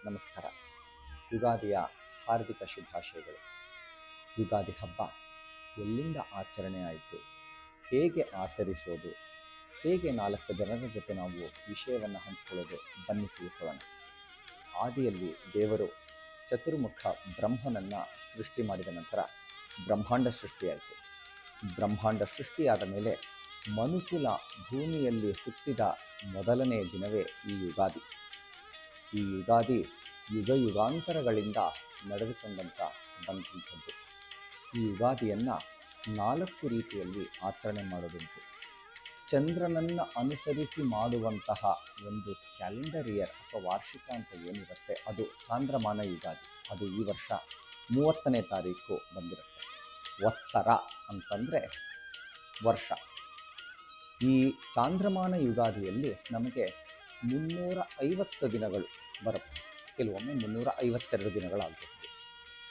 ನಮಸ್ಕಾರ. ಯುಗಾದಿಯ ಹಾರ್ದಿಕ ಶುಭಾಶಯಗಳು. ಯುಗಾದಿ ಹಬ್ಬ ಎಲ್ಲಿಂದ ಆಚರಣೆ ಆಯಿತು, ಹೇಗೆ ಆಚರಿಸೋದು, ಹೇಗೆ 4 ಜನರ ಜೊತೆ ನಾವು ವಿಷಯವನ್ನು ಹಂಚಿಕೊಳ್ಳೋದು, ಬನ್ನಿ ತಿಳ್ಕೊಳ್ಳೋಣ. ಆದಿಯಲ್ಲಿ ದೇವರು ಚತುರ್ಮುಖ ಬ್ರಹ್ಮನನ್ನು ಸೃಷ್ಟಿ ಮಾಡಿದ ನಂತರ ಬ್ರಹ್ಮಾಂಡ ಸೃಷ್ಟಿಯಾಯಿತು. ಬ್ರಹ್ಮಾಂಡ ಸೃಷ್ಟಿಯಾದ ಮೇಲೆ ಮನುಕುಲ ಭೂಮಿಯಲ್ಲಿ ಹುಟ್ಟಿದ ಮೊದಲನೇ ದಿನವೇ ಈ ಯುಗಾದಿ. ಈ ಯುಗಾದಿ ಯುಗ ಯುಗಾಂತರಗಳಿಂದ ನಡೆದುಕೊಂಡಂಥ ಬಂದಂಥದ್ದು. ಈ ಯುಗಾದಿಯನ್ನು 4 ರೀತಿಯಲ್ಲಿ ಆಚರಣೆ ಮಾಡೋದುಂಟು. ಚಂದ್ರನನ್ನು ಅನುಸರಿಸಿ ಮಾಡುವಂತಹ ಒಂದು ಕ್ಯಾಲೆಂಡರ್ ಇಯರ್ ಅಥವಾ ವಾರ್ಷಿಕ ಅಂತ ಏನಿರುತ್ತೆ ಅದು ಚಾಂದ್ರಮಾನ ಯುಗಾದಿ. ಅದು ಈ ವರ್ಷ 30ನೇ ತಾರೀಕು ಬಂದಿರುತ್ತೆ. ವತ್ಸರ ಅಂತಂದರೆ ವರ್ಷ. ಈ ಚಾಂದ್ರಮಾನ ಯುಗಾದಿಯಲ್ಲಿ ನಮಗೆ 350 ದಿನಗಳು ಬರುತ್ತೆ. ಕೆಲವೊಮ್ಮೆ 352 ದಿನಗಳಾಗಬಹುದು.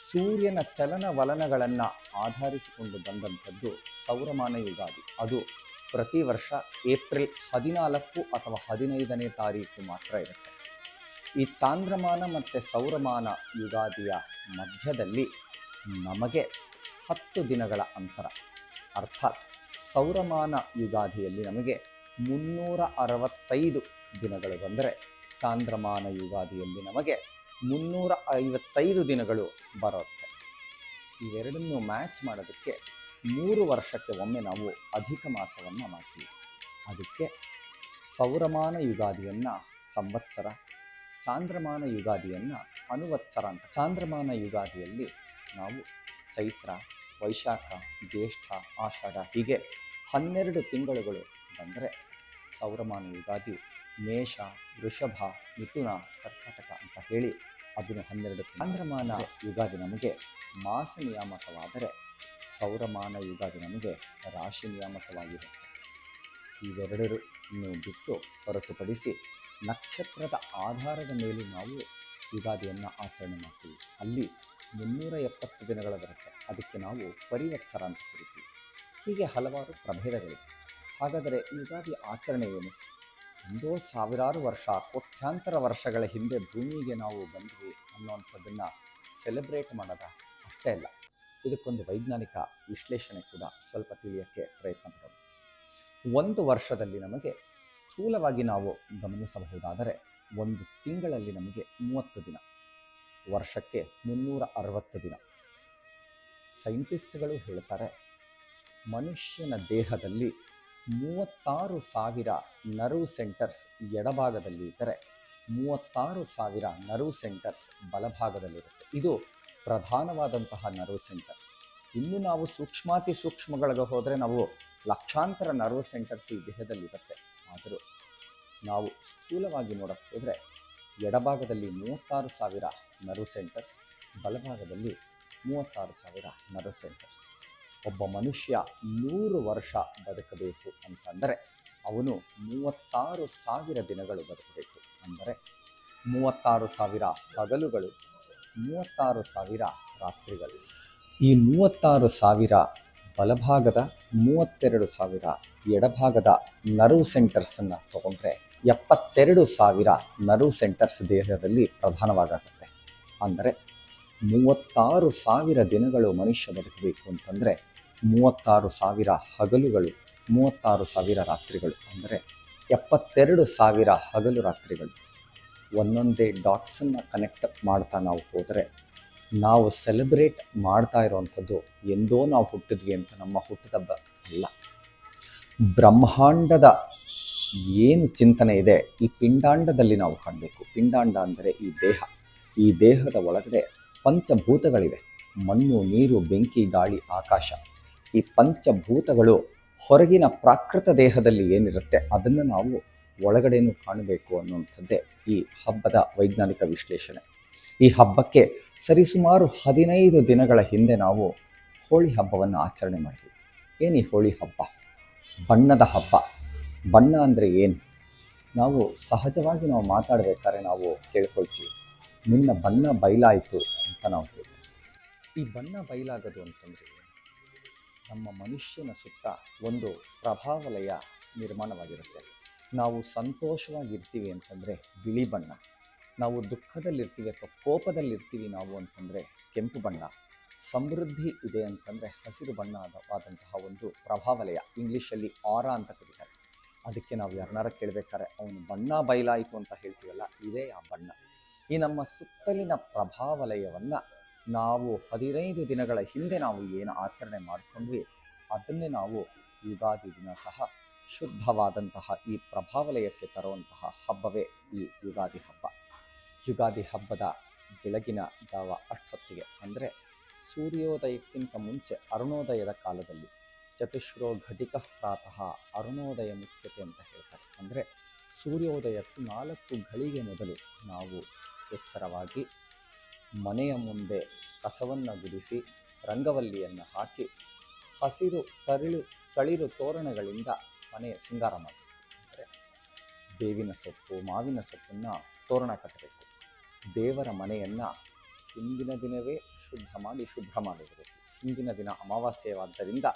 ಸೂರ್ಯನ ಚಲನವಲನಗಳನ್ನು ಆಧರಿಸಿಕೊಂಡು ಬಂದಂಥದ್ದು ಸೌರಮಾನ ಯುಗಾದಿ. ಅದು ಪ್ರತಿ ವರ್ಷ ಏಪ್ರಿಲ್ 14 ಅಥವಾ 15ನೇ ತಾರೀಕು ಮಾತ್ರ ಇರುತ್ತೆ. ಈ ಚಾಂದ್ರಮಾನ ಮತ್ತು ಸೌರಮಾನ ಯುಗಾದಿಯ ಮಧ್ಯದಲ್ಲಿ ನಮಗೆ 10 ದಿನಗಳ ಅಂತರ. ಅರ್ಥಾತ್ ಸೌರಮಾನ ಯುಗಾದಿಯಲ್ಲಿ ನಮಗೆ 365 ದಿನಗಳು ಬಂದರೆ ಚಾಂದ್ರಮಾನ ಯುಗಾದಿಯಲ್ಲಿ ನಮಗೆ 355 ದಿನಗಳು ಬರುತ್ತೆ. ಇವೆರಡನ್ನು ಮ್ಯಾಚ್ ಮಾಡೋದಕ್ಕೆ 3 ವರ್ಷಕ್ಕೆ ಒಮ್ಮೆ ನಾವು ಅಧಿಕ ಮಾಸವನ್ನು ಮಾಡ್ತೀವಿ. ಅದಕ್ಕೆ ಸೌರಮಾನ ಯುಗಾದಿಯನ್ನು ಸಂವತ್ಸರ, ಚಾಂದ್ರಮಾನ ಯುಗಾದಿಯನ್ನು ಅನುವತ್ಸರ ಅಂತ. ಚಾಂದ್ರಮಾನ ಯುಗಾದಿಯಲ್ಲಿ ನಾವು ಚೈತ್ರ, ವೈಶಾಖ, ಜ್ಯೇಷ್ಠ, ಆಷಾಢ ಹೀಗೆ 12 ತಿಂಗಳುಗಳು ಬಂದರೆ ಸೌರಮಾನ ಯುಗಾದಿ ಮೇಷ, ವೃಷಭ, ಮಿಥುನ, ಕರ್ಕಾಟಕ ಅಂತ ಹೇಳಿ ಅದನ್ನು 12. ಚಾಂದ್ರಮಾನ ಯುಗಾದಿ ನಮಗೆ ಮಾಸ ನಿಯಾಮಕವಾದರೆ ಸೌರಮಾನ ಯುಗಾದಿ ನಮಗೆ ರಾಶಿ ನಿಯಾಮಕವಾಗಿರುತ್ತೆ. ಇವೆರಡನ್ನು ಬಿಟ್ಟು ಹೊರತುಪಡಿಸಿ ನಕ್ಷತ್ರದ ಆಧಾರದ ಮೇಲೆ ನಾವು ಯುಗಾದಿಯನ್ನು ಆಚರಣೆ ಮಾಡ್ತೀವಿ. ಅಲ್ಲಿ 370 ದಿನಗಳು ಬರುತ್ತೆ. ಅದಕ್ಕೆ ನಾವು ಪರಿವತ್ಸರ ಅಂತ ಕರಿತೀವಿ. ಹೀಗೆ ಹಲವಾರು ಪ್ರಭೇದಗಳಿವೆ. ಹಾಗಾದರೆ ಯುಗಾದಿ ಆಚರಣೆ ಏನು? ಒಂದೋ ಸಾವಿರಾರು ವರ್ಷ, ಕೋಟ್ಯಾಂತರ ವರ್ಷಗಳ ಹಿಂದೆ ಭೂಮಿಗೆ ನಾವು ಬಂದ್ವಿ ಅನ್ನೋವಂಥದ್ದನ್ನು ಸೆಲೆಬ್ರೇಟ್ ಮಾಡೋದ ಅಷ್ಟೇ ಅಲ್ಲ. ಇದಕ್ಕೊಂದು ವೈಜ್ಞಾನಿಕ ವಿಶ್ಲೇಷಣೆ ಕೂಡ ಸ್ವಲ್ಪ ತಿಳಿಯೋಕ್ಕೆ ಪ್ರಯತ್ನ ಪಡೋಣ. ಒಂದು ವರ್ಷದಲ್ಲಿ ನಮಗೆ ಸ್ಥೂಲವಾಗಿ ನಾವು ಗಮನಿಸಬಹುದಾದರೆ ಒಂದು ತಿಂಗಳಲ್ಲಿ ನಮಗೆ 30 ದಿನ, ವರ್ಷಕ್ಕೆ 360 ದಿನ. ಸೈಂಟಿಸ್ಟ್ಗಳು ಹೇಳ್ತಾರೆ ಮನುಷ್ಯನ ದೇಹದಲ್ಲಿ 36,000 ನರ್ವ್ ಸೆಂಟರ್ಸ್ ಎಡಭಾಗದಲ್ಲಿ ಇದ್ದರೆ 36,000 ನರ್ವ್ ಸೆಂಟರ್ಸ್ ಬಲಭಾಗದಲ್ಲಿರುತ್ತೆ. ಇದು ಪ್ರಧಾನವಾದಂತಹ ನರ್ವ್ ಸೆಂಟರ್ಸ್. ಇನ್ನು ನಾವು ಸೂಕ್ಷ್ಮಾತಿ ಸೂಕ್ಷ್ಮಗಳಿಗೆ ಹೋದರೆ ನಾವು ಲಕ್ಷಾಂತರ ನರ್ವ್ ಸೆಂಟರ್ಸ್ ಈ ದೇಹದಲ್ಲಿರುತ್ತೆ. ಆದರೂ ನಾವು ಸ್ಥೂಲವಾಗಿ ನೋಡಕ್ಕೆ ಹೋದರೆ ಎಡಭಾಗದಲ್ಲಿ 36,000 ನರ್ವ್ ಸೆಂಟರ್ಸ್, ಬಲಭಾಗದಲ್ಲಿ 36,000 ನರ್ವ್ ಸೆಂಟರ್ಸ್. ಒಬ್ಬ ಮನುಷ್ಯ 100 ವರ್ಷ ಬದುಕಬೇಕು ಅಂತಂದರೆ ಅವನು 36,000 ದಿನಗಳು ಬದುಕಬೇಕು. ಅಂದರೆ 36,000 ಹಗಲುಗಳು, 36,000 ರಾತ್ರಿಗಳು. ಈ 36,000 ಬಲಭಾಗದ, 32,000 ಎಡಭಾಗದ ನರ್ವ್ ಸೆಂಟರ್ಸನ್ನು ತಗೊಂಡ್ರೆ 72,000 ನರ್ವ್ ಸೆಂಟರ್ಸ್ ದೇಹದಲ್ಲಿ ಪ್ರಧಾನವಾಗುತ್ತೆ. ಅಂದರೆ 36,000 ದಿನಗಳು ಮನುಷ್ಯ ಬದುಕಬೇಕು ಅಂತಂದರೆ 36,000 ಹಗಲುಗಳು, 36,000 ರಾತ್ರಿಗಳು. ಅಂದರೆ 72,000 ಹಗಲು ರಾತ್ರಿಗಳು. ಒಂದೊಂದೇ ಡಾಟ್ಸನ್ನು ಕನೆಕ್ಟ್ ಮಾಡ್ತಾ ನಾವು ಹೋದರೆ ನಾವು ಸೆಲೆಬ್ರೇಟ್ ಮಾಡ್ತಾ ಇರೋವಂಥದ್ದು ಎಂದೋ ನಾವು ಹುಟ್ಟಿದ್ವಿ ಅಂತ ನಮ್ಮ ಹುಟ್ಟಿದಬ್ಬ ಅಲ್ಲ. ಬ್ರಹ್ಮಾಂಡದ ಏನು ಚಿಂತನೆ ಇದೆ ಈ ಪಿಂಡಾಂಡದಲ್ಲಿ ನಾವು ಕಾಣಬೇಕು. ಪಿಂಡಾಂಡ ಅಂದರೆ ಈ ದೇಹ. ಈ ದೇಹದ ಒಳಗಡೆ ಪಂಚಭೂತಗಳಿವೆ. ಮಣ್ಣು, ನೀರು, ಬೆಂಕಿ, ಗಾಳಿ, ಆಕಾಶ. ಈ ಪಂಚಭೂತಗಳು ಹೊರಗಿನ ಪ್ರಾಕೃತ ದೇಹದಲ್ಲಿ ಏನಿರುತ್ತೆ ಅದನ್ನು ನಾವು ಒಳಗಡೆನೂ ಕಾಣಬೇಕು ಅನ್ನುವಂಥದ್ದೇ ಈ ಹಬ್ಬದ ವೈಜ್ಞಾನಿಕ ವಿಶ್ಲೇಷಣೆ. ಈ ಹಬ್ಬಕ್ಕೆ ಸರಿಸುಮಾರು 15 ದಿನಗಳ ಹಿಂದೆ ನಾವು ಹೋಳಿ ಹಬ್ಬವನ್ನು ಆಚರಣೆ ಮಾಡ್ತೀವಿ. ಏನು ಈ ಹೋಳಿ ಹಬ್ಬ? ಬಣ್ಣದ ಹಬ್ಬ. ಬಣ್ಣ ಅಂದರೆ ಏನು? ನಾವು ಸಹಜವಾಗಿ ನಾವು ಮಾತಾಡಬೇಕಾದ್ರೆ ನಾವು ಕೇಳ್ಕೊಳ್ತೀವಿ, ನಿನ್ನ ಬಣ್ಣ ಬಯಲಾಯಿತು ಅಂತ ನಾವು ಹೇಳ್ತೀವಿ. ಈ ಬಣ್ಣ ಬಯಲಾಗೋದು ಅಂತಂದರೆ ಏನು? ನಮ್ಮ ಮನುಷ್ಯನ ಸುತ್ತ ಒಂದು ಪ್ರಭಾವಲಯ ನಿರ್ಮಾಣವಾಗಿರುತ್ತೆ. ನಾವು ಸಂತೋಷವಾಗಿರ್ತೀವಿ ಅಂತಂದರೆ ಬಿಳಿ ಬಣ್ಣ, ನಾವು ದುಃಖದಲ್ಲಿರ್ತೀವಿ ಅಥವಾ ಕೋಪದಲ್ಲಿರ್ತೀವಿ ನಾವು ಅಂತಂದರೆ ಕೆಂಪು ಬಣ್ಣ, ಸಮೃದ್ಧಿ ಇದೆ ಅಂತಂದರೆ ಹಸಿರು ಬಣ್ಣವಾದಂತಹ ಒಂದು ಪ್ರಭಾವಲಯ, ಇಂಗ್ಲೀಷಲ್ಲಿ ಆರಾ ಅಂತ ಕರೀತಾರೆ. ಅದಕ್ಕೆ ನಾವು ಯಾರನ್ನಾರ ಕೇಳಬೇಕಾದ್ರೆ ಅವನು ಬಣ್ಣ ಬಯಲಾಯಿತು ಅಂತ ಹೇಳ್ತೀವಲ್ಲ, ಇದೇ ಆ ಬಣ್ಣ. ಈ ನಮ್ಮ ಸುತ್ತಲಿನ ಪ್ರಭಾವಲಯವನ್ನು ನಾವು 15 ದಿನಗಳ ಹಿಂದೆ ನಾವು ಏನು ಆಚರಣೆ ಮಾಡಿಕೊಂಡ್ವಿ ಅದನ್ನೇ ನಾವು ಯುಗಾದಿ ದಿನ ಸಹ ಶುದ್ಧವಾದಂತಹ ಈ ಪ್ರಭಾವಲಯಕ್ಕೆ ತರುವಂತಹ ಹಬ್ಬವೇ ಈ ಯುಗಾದಿ ಹಬ್ಬ. ಯುಗಾದಿ ಹಬ್ಬದ ಬೆಳಗಿನ ಜಾವ ಅಷ್ಟೊತ್ತಿಗೆ ಅಂದರೆ ಸೂರ್ಯೋದಯಕ್ಕಿಂತ ಮುಂಚೆ ಅರುಣೋದಯದ ಕಾಲದಲ್ಲಿ, ಚತುಶ್ರೋ ಘಟಿಕ ಪ್ರಾತಃ ಅರುಣೋದಯ ಮುಚ್ಚತೆ ಅಂತ ಹೇಳ್ತಾರೆ. ಅಂದರೆ ಸೂರ್ಯೋದಯಕ್ಕೂ 4 ಘಳಿಗೆ ಮೊದಲು ನಾವು ಎಚ್ಚರವಾಗಿ ಮನೆಯ ಮುಂದೆ ಕಸವನ್ನು ಗುಡಿಸಿ ರಂಗವಲ್ಲಿಯನ್ನು ಹಾಕಿ ಹಸಿರು ತಳಿರು ತೋರಣಗಳಿಂದ ಮನೆಯ ಸಿಂಗಾರ ಮಾಡಬೇಕು. ಅಂದರೆ ಬೇವಿನ ಸೊಪ್ಪು, ಮಾವಿನ ಸೊಪ್ಪನ್ನು ತೋರಣ ಕಟ್ಟಬೇಕು. ದೇವರ ಮನೆಯನ್ನು ಹಿಂದಿನ ದಿನವೇ ಶುಭ್ರ ಮಾಡಿರಬೇಕು. ಹಿಂದಿನ ದಿನ ಅಮಾವಾಸ್ಯೆಯಾದ್ದರಿಂದ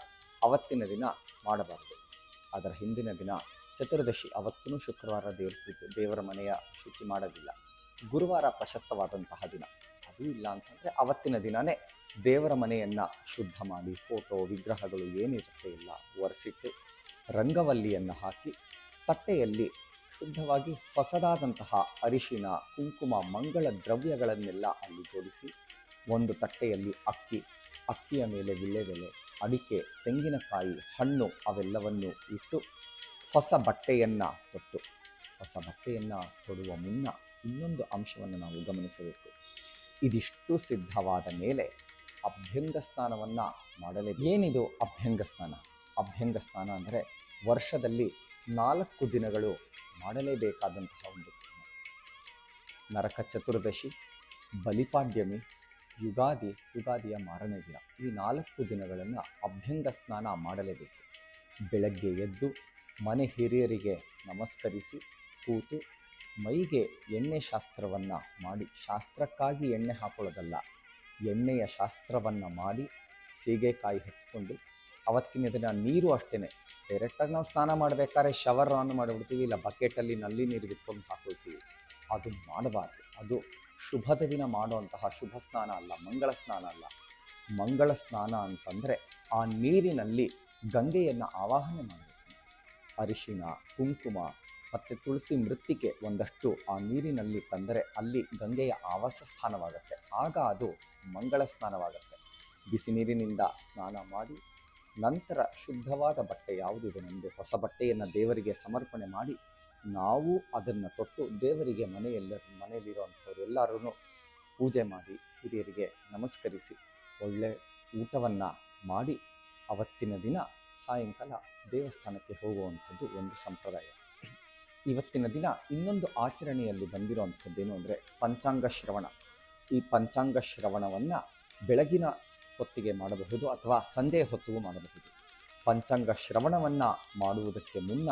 ಅವತ್ತಿನ ದಿನ ಮಾಡಬಾರದು. ಅದರ ಹಿಂದಿನ ದಿನ ಚತುರ್ದಶಿ, ಅವತ್ತೂ ಶುಕ್ರವಾರ ದೇವರ ಮನೆಯ ಶುಚಿ ಮಾಡೋದಿಲ್ಲ. ಗುರುವಾರ ಪ್ರಶಸ್ತವಾದಂತಹ ದಿನ, ಅದು ಇಲ್ಲ ಅಂತಂದರೆ ಅವತ್ತಿನ ದಿನವೇ ದೇವರ ಮನೆಯನ್ನು ಶುದ್ಧ ಮಾಡಿ ಫೋಟೋ ವಿಗ್ರಹಗಳು ಏನಿರುತ್ತೆ ಎಲ್ಲ ಒರೆಸಿಟ್ಟು ರಂಗವಲ್ಲಿಯನ್ನು ಹಾಕಿ ತಟ್ಟೆಯಲ್ಲಿ ಶುದ್ಧವಾಗಿ ಹೊಸದಾದಂತಹ ಅರಿಶಿಣ, ಕುಂಕುಮ, ಮಂಗಳ ದ್ರವ್ಯಗಳನ್ನೆಲ್ಲ ಅಲ್ಲಿ ಜೋಡಿಸಿ ಒಂದು ತಟ್ಟೆಯಲ್ಲಿ ಅಕ್ಕಿಯ ಮೇಲೆ ವಿಳ್ಳೆದೆಲೆ, ಅಡಿಕೆ, ತೆಂಗಿನಕಾಯಿ, ಹಣ್ಣು ಅವೆಲ್ಲವನ್ನು ಇಟ್ಟು ಹೊಸ ಬಟ್ಟೆಯನ್ನು ತೊಡುವ ಮುನ್ನ ಇನ್ನೊಂದು ಅಂಶವನ್ನು ನಾವು ಗಮನಿಸಬೇಕು. ಇದಿಷ್ಟು ಸಿದ್ಧವಾದ ಮೇಲೆ ಅಭ್ಯಂಗ ಸ್ನಾನವನ್ನು ಮಾಡಲೇಬೇಕು. ಏನಿದು ಅಭ್ಯಂಗ ಸ್ನಾನ? ಅಭ್ಯಂಗ ಸ್ನಾನ ಅಂದರೆ ವರ್ಷದಲ್ಲಿ 4 ದಿನಗಳು ಮಾಡಲೇಬೇಕಾದಂತಹ ಒಂದು ಕ್ರಮ. ನರಕ ಚತುರ್ದಶಿ, ಬಲಿಪಾಡ್ಯಮಿ, ಯುಗಾದಿಯ ಮಾರನೇ ದಿನ, ಈ 4 ದಿನಗಳನ್ನು ಅಭ್ಯಂಗ ಸ್ನಾನ ಮಾಡಲೇಬೇಕು. ಬೆಳಗ್ಗೆ ಎದ್ದು ಮನೆ ಹಿರಿಯರಿಗೆ ನಮಸ್ಕರಿಸಿ ಕೂತು ಮೈಗೆ ಎಣ್ಣೆ ಶಾಸ್ತ್ರವನ್ನು ಮಾಡಿ, ಶಾಸ್ತ್ರಕ್ಕಾಗಿ ಎಣ್ಣೆ ಹಾಕೊಳ್ಳೋದಲ್ಲ, ಎಣ್ಣೆಯ ಶಾಸ್ತ್ರವನ್ನು ಮಾಡಿ ಸೀಗೆಕಾಯಿ ಹಚ್ಕೊಂಡು ಅವತ್ತಿನ ದಿನ ನೀರು ಅಷ್ಟೇ ಡೈರೆಕ್ಟಾಗಿ ನಾವು ಸ್ನಾನ ಮಾಡಬೇಕಾದ್ರೆ ಶವರ್ ಆನ್ ಮಾಡಿಬಿಡ್ತೀವಿ, ಇಲ್ಲ ಬಕೆಟಲ್ಲಿ ನಲ್ಲಿ ನೀರು ಬಿಟ್ಕೊಂಡು ಹಾಕೊಳ್ತೀವಿ. ಅದು ಮಾಡಬಾರ್ದು. ಅದು ಶುಭದ ದಿನ ಮಾಡುವಂತಹ ಶುಭ ಸ್ನಾನ ಅಲ್ಲ, ಮಂಗಳ ಸ್ನಾನ ಅಲ್ಲ. ಮಂಗಳ ಸ್ನಾನ ಅಂತಂದರೆ ಆ ನೀರಿನಲ್ಲಿ ಗಂಗೆಯನ್ನು ಆವಾಹನೆ ಮಾಡಬೇಕು. ಅರಿಶಿಣ, ಕುಂಕುಮ ಮತ್ತು ತುಳಸಿ ಮೃತ್ತಿಕೆ ಒಂದಷ್ಟು ಆ ನೀರಿನಲ್ಲಿ ತಂದರೆ ಅಲ್ಲಿ ಗಂಗೆಯ ಆವಾಸ ಸ್ಥಾನವಾಗುತ್ತೆ. ಆಗ ಅದು ಮಂಗಳ ಸ್ನಾನವಾಗುತ್ತೆ. ಬಿಸಿ ನೀರಿನಿಂದ ಸ್ನಾನ ಮಾಡಿ ನಂತರ ಶುದ್ಧವಾದ ಬಟ್ಟೆ ಯಾವುದಿದೆ ನಮ್ಮದು ಹೊಸ ಬಟ್ಟೆಯನ್ನು ದೇವರಿಗೆ ಸಮರ್ಪಣೆ ಮಾಡಿ ನಾವು ಅದನ್ನು ತೊಟ್ಟು ದೇವರಿಗೆ ಮನೆಯಲ್ಲಿರುವಂಥವ್ರು ಎಲ್ಲರೂ ಪೂಜೆ ಮಾಡಿ ಹಿರಿಯರಿಗೆ ನಮಸ್ಕರಿಸಿ ಒಳ್ಳೆ ಊಟವನ್ನು ಮಾಡಿ ಅವತ್ತಿನ ದಿನ ಸಾಯಂಕಾಲ ದೇವಸ್ಥಾನಕ್ಕೆ ಹೋಗುವಂಥದ್ದು ಒಂದು ಸಂಪ್ರದಾಯ. ಇವತ್ತಿನ ದಿನ ಇನ್ನೊಂದು ಆಚರಣೆಯಲ್ಲಿ ಬಂದಿರುವಂಥದ್ದೇನು ಅಂದರೆ ಪಂಚಾಂಗ ಶ್ರವಣ. ಈ ಪಂಚಾಂಗ ಶ್ರವಣವನ್ನು ಬೆಳಗಿನ ಹೊತ್ತಿಗೆ ಮಾಡಬಹುದು ಅಥವಾ ಸಂಜೆಯ ಹೊತ್ತಿಗೂ ಮಾಡಬಹುದು. ಪಂಚಾಂಗ ಶ್ರವಣವನ್ನು ಮಾಡುವುದಕ್ಕೆ ಮುನ್ನ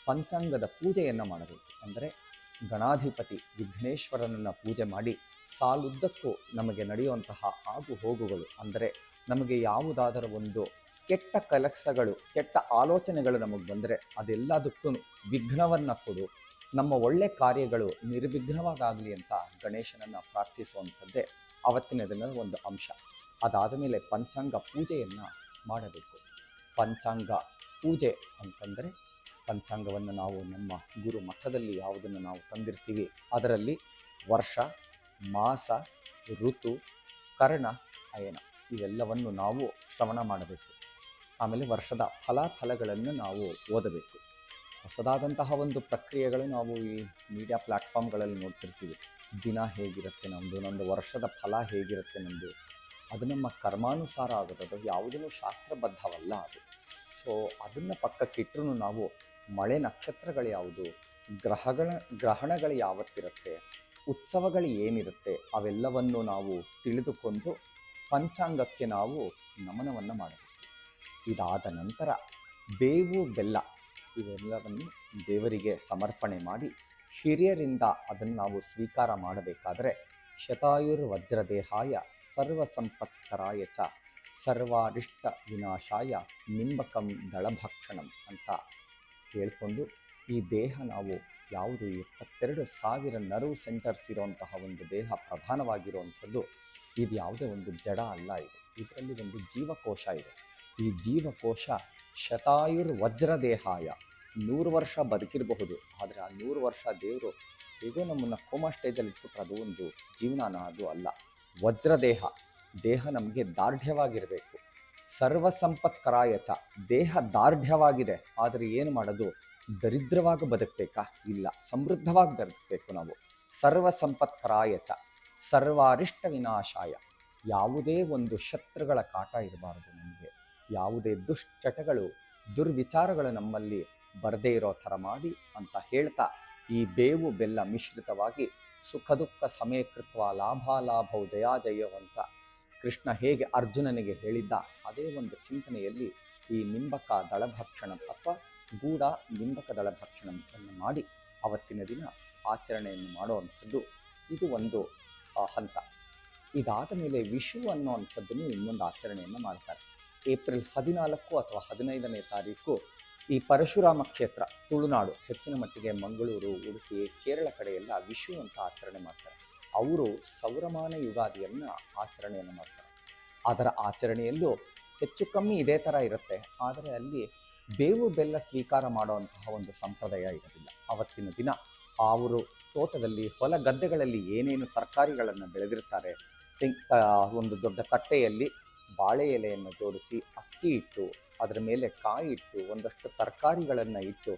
ಪಂಚಾಂಗದ ಪೂಜೆಯನ್ನು ಮಾಡಬೇಕು. ಅಂದರೆ ಗಣಾಧಿಪತಿ ವಿಘ್ನೇಶ್ವರನನ್ನು ಪೂಜೆ ಮಾಡಿ ಸಾಲುದ್ದಕ್ಕೂ ನಮಗೆ ನಡೆಯುವಂತಹ ಆಗು ಹೋಗುಗಳು, ಅಂದರೆ ನಮಗೆ ಯಾವುದಾದರೂ ಒಂದು ಕೆಟ್ಟ ಕೆಲಸಗಳು, ಕೆಟ್ಟ ಆಲೋಚನೆಗಳು ನಮಗೆ ಬಂದರೆ ಅದೆಲ್ಲದಕ್ಕೂ ವಿಘ್ನವನ್ನು ಕೊಡು, ನಮ್ಮ ಒಳ್ಳೆ ಕಾರ್ಯಗಳು ನಿರ್ವಿಘ್ನವಾಗಲಿ ಅಂತ ಗಣೇಶನನ್ನು ಪ್ರಾರ್ಥಿಸುವಂಥದ್ದೇ ಅವತ್ತಿನ ದಿನದ ಒಂದು ಅಂಶ. ಅದಾದ ಮೇಲೆ ಪಂಚಾಂಗ ಪೂಜೆಯನ್ನು ಮಾಡಬೇಕು. ಪಂಚಾಂಗ ಪೂಜೆ ಅಂತಂದರೆ ಪಂಚಾಂಗವನ್ನು ನಾವು ನಮ್ಮ ಗುರು ಮಠದಲ್ಲಿ ಯಾವುದನ್ನು ನಾವು ತಂದಿರ್ತೀವಿ ಅದರಲ್ಲಿ ವರ್ಷ, ಮಾಸ, ಋತು, ಕರ್ಣ, ಅಯನ ಇವೆಲ್ಲವನ್ನು ನಾವು ಶ್ರವಣ ಮಾಡಬೇಕು. ಆಮೇಲೆ ವರ್ಷದ ಫಲಗಳನ್ನು ನಾವು ಓದಬೇಕು. ಹೊಸದಾದಂತಹ ಒಂದು ಪ್ರಕ್ರಿಯೆಗಳು ನಾವು ಈ ಮೀಡಿಯಾ ಪ್ಲ್ಯಾಟ್ಫಾರ್ಮ್ಗಳಲ್ಲಿ ನೋಡ್ತಿರ್ತೀವಿ. ದಿನ ಹೇಗಿರುತ್ತೆ ನಮ್ಮದು ವರ್ಷದ ಫಲ ಹೇಗಿರುತ್ತೆ ನಮ್ಮದು, ಅದು ನಮ್ಮ ಕರ್ಮಾನುಸಾರ ಆಗೋದು, ಅದು ಯಾವುದೂ ಶಾಸ್ತ್ರಬದ್ಧವಲ್ಲ ಅದು. ಸೊ ಅದನ್ನು ಪಕ್ಕಕ್ಕಿಟ್ಟರೂ ನಾವು ಮಳೆ ನಕ್ಷತ್ರಗಳು ಯಾವುದು, ಗ್ರಹಣಗಳು ಯಾವತ್ತಿರುತ್ತೆ, ಉತ್ಸವಗಳು ಏನಿರುತ್ತೆ ಅವೆಲ್ಲವನ್ನು ನಾವು ತಿಳಿದುಕೊಂಡು ಪಂಚಾಂಗಕ್ಕೆ ನಾವು ನಮನವನ್ನು ಮಾಡಬೇಕು. ಇದಾದ ನಂತರ ಬೇವು ಬೆಲ್ಲ ಇವೆಲ್ಲವನ್ನು ದೇವರಿಗೆ ಸಮರ್ಪಣೆ ಮಾಡಿ ಹಿರಿಯರಿಂದ ಅದನ್ನು ನಾವು ಸ್ವೀಕಾರ ಮಾಡಬೇಕಾದರೆ ಶತಾಯುರ್ವಜ್ರದೇಹಾಯ ಸರ್ವಸಂಪತ್ಕರಾಯ ಚ ಸರ್ವಾರಿಷ್ಟ ವಿನಾಶಾಯ ನಿಂಬಕಂ ದಳಭಕ್ಷಣಂ ಅಂತ ಹೇಳ್ಕೊಂಡು ಈ ದೇಹ ನಾವು ಯಾವುದು 22,000 ನರ್ವ್ ಸೆಂಟರ್ಸ್ ಇರುವಂತಹ ಒಂದು ದೇಹ ಪ್ರಧಾನವಾಗಿರುವಂಥದ್ದು, ಇದು ಯಾವುದೇ ಒಂದು ಜಡ ಅಲ್ಲ. ಇದರಲ್ಲಿ ಒಂದು ಜೀವಕೋಶ ಇದೆ. ಈ ಜೀವಕೋಶ ಶತಾಯುರ್ ವಜ್ರದೇಹಾಯ, 100 ವರ್ಷ ಬದುಕಿರಬಹುದು, ಆದರೆ ಆ 100 ವರ್ಷ ದೇವರು ಹೇಗೋ ನಮ್ಮನ್ನು ಕೋಮಾ ಸ್ಟೇಜಲ್ಲಿ ಇಟ್ಬಿಟ್ರೆ ಅದು ಒಂದು ಜೀವನಾನ, ಅದು ಅಲ್ಲ. ವಜ್ರದೇಹ, ದೇಹ ನಮಗೆ ದಾರ್ಢ್ಯವಾಗಿರಬೇಕು. ಸರ್ವ ಸಂಪತ್ಕರಾಯಚ, ದೇಹ ದಾರ್ಢ್ಯವಾಗಿದೆ, ಆದರೆ ಏನು ಮಾಡೋದು, ದರಿದ್ರವಾಗಿ ಬದುಕಬೇಕಾ? ಇಲ್ಲ, ಸಮೃದ್ಧವಾಗಿ ಬದುಕಬೇಕು ನಾವು. ಸರ್ವ ಸಂಪತ್ಕರಾಯಚ ಸರ್ವಾರಿಷ್ಟ ವಿನಾಶಾಯ, ಯಾವುದೇ ಒಂದು ಶತ್ರುಗಳ ಕಾಟ ಇರಬಾರದು ನಮಗೆ, ಯಾವುದೇ ದುಶ್ಚಟಗಳು ದುರ್ವಿಚಾರಗಳು ನಮ್ಮಲ್ಲಿ ಬರದೇ ಇರೋ ಥರ ಮಾಡಿ ಅಂತ ಹೇಳ್ತಾ, ಈ ಬೇವು ಬೆಲ್ಲ ಮಿಶ್ರಿತವಾಗಿ ಸುಖ ದುಃಖ ಸಮಯಕೃತ್ವ ಲಾಭಾಲಾಭವು ಜಯಾಜಯವು ಅಂತ ಕೃಷ್ಣ ಹೇಗೆ ಅರ್ಜುನನಿಗೆ ಹೇಳಿದ್ದ, ಅದೇ ಒಂದು ಚಿಂತನೆಯಲ್ಲಿ ಈ ನಿಂಬಕ ದಳಭಕ್ಷಣ ಅಥವಾ ಗೂಢ ನಿಂಬಕ ದಳಭಕ್ಷಣವನ್ನು ಮಾಡಿ ಅವತ್ತಿನ ದಿನ ಆಚರಣೆಯನ್ನು ಮಾಡುವಂಥದ್ದು ಇದು ಒಂದು ಹಂತ. ಇದಾದ ಮೇಲೆ ವಿಷು ಅನ್ನುವಂಥದ್ದನ್ನು ಇನ್ನೊಂದು ಆಚರಣೆಯನ್ನು ಮಾಡ್ತಾರೆ. ಏಪ್ರಿಲ್ 14 ಅಥವಾ 15ನೇ ತಾರೀಕು ಈ ಪರಶುರಾಮ ಕ್ಷೇತ್ರ, ತುಳುನಾಡು, ಹೆಚ್ಚಿನ ಮಟ್ಟಿಗೆ ಮಂಗಳೂರು, ಉಡುಪಿ, ಕೇರಳ ಕಡೆಯೆಲ್ಲ ವಿಷು ಅಂತ ಆಚರಣೆ ಮಾಡ್ತಾರೆ. ಅವರು ಸೌರಮಾನ ಯುಗಾದಿಯನ್ನು ಆಚರಣೆಯನ್ನು ಮಾಡ್ತಾರೆ. ಅದರ ಆಚರಣೆಯಲ್ಲೂ ಹೆಚ್ಚು ಕಮ್ಮಿ ಇದೇ ಥರ ಇರುತ್ತೆ, ಆದರೆ ಅಲ್ಲಿ ಬೇವು ಬೆಲ್ಲ ಸ್ವೀಕಾರ ಮಾಡುವಂತಹ ಒಂದು ಸಂಪ್ರದಾಯ ಇರೋದಿಲ್ಲ. ಅವತ್ತಿನ ದಿನ ಅವರು ತೋಟದಲ್ಲಿ ಹೊಲ ಗದ್ದೆಗಳಲ್ಲಿ ಏನೇನು ತರಕಾರಿಗಳನ್ನು ಬೆಳೆದಿರ್ತಾರೆ, ಒಂದು ದೊಡ್ಡ ತಟ್ಟೆಯಲ್ಲಿ ಬಾಳೆ ಎಲೆಯನ್ನು ಜೋಡಿಸಿ ಅಕ್ಕಿ ಇಟ್ಟು ಅದರ ಮೇಲೆ ಕಾಯಿ ಇಟ್ಟು ಒಂದಷ್ಟು ತರಕಾರಿಗಳನ್ನು ಇಟ್ಟು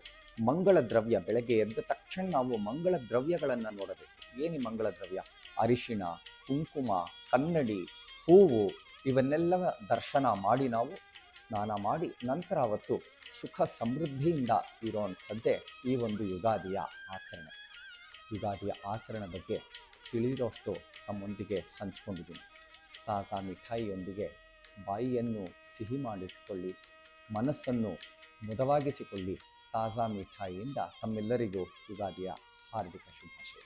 ಮಂಗಳ ದ್ರವ್ಯ, ಬೆಳಗ್ಗೆ ಎದ್ದ ತಕ್ಷಣ ನಾವು ಮಂಗಳ ದ್ರವ್ಯಗಳನ್ನು ನೋಡಬೇಕು. ಏನು ಮಂಗಳ ದ್ರವ್ಯ? ಅರಿಶಿಣ, ಕುಂಕುಮ, ಕನ್ನಡಿ, ಹೂವು, ಇವನ್ನೆಲ್ಲ ದರ್ಶನ ಮಾಡಿ ನಾವು ಸ್ನಾನ ಮಾಡಿ ನಂತರ ಅವತ್ತು ಸುಖ ಸಮೃದ್ಧಿಯಿಂದ ಇರುವಂಥದ್ದೇ ಈ ಒಂದು ಯುಗಾದಿಯ ಆಚರಣೆ. ಯುಗಾದಿಯ ಆಚರಣೆ ಬಗ್ಗೆ ತಿಳಿದಿರೋಷ್ಟು ತಮ್ಮೊಂದಿಗೆ ಹಂಚಿಕೊಂಡಿದ್ದೀನಿ. ತಾಜಾ ಮಿಠಾಯಿಯೊಂದಿಗೆ ಬಾಯಿಯನ್ನು ಸಿಹಿ ಮಾಡಿಸಿಕೊಳ್ಳಿ, ಮನಸ್ಸನ್ನು ಮುದವಾಗಿಸಿಕೊಳ್ಳಿ. ತಾಜಾ ಮಿಠಾಯಿಯಿಂದ ತಮ್ಮೆಲ್ಲರಿಗೂ ಯುಗಾದಿಯ ಹಾರ್ದಿಕ ಶುಭಾಶಯ.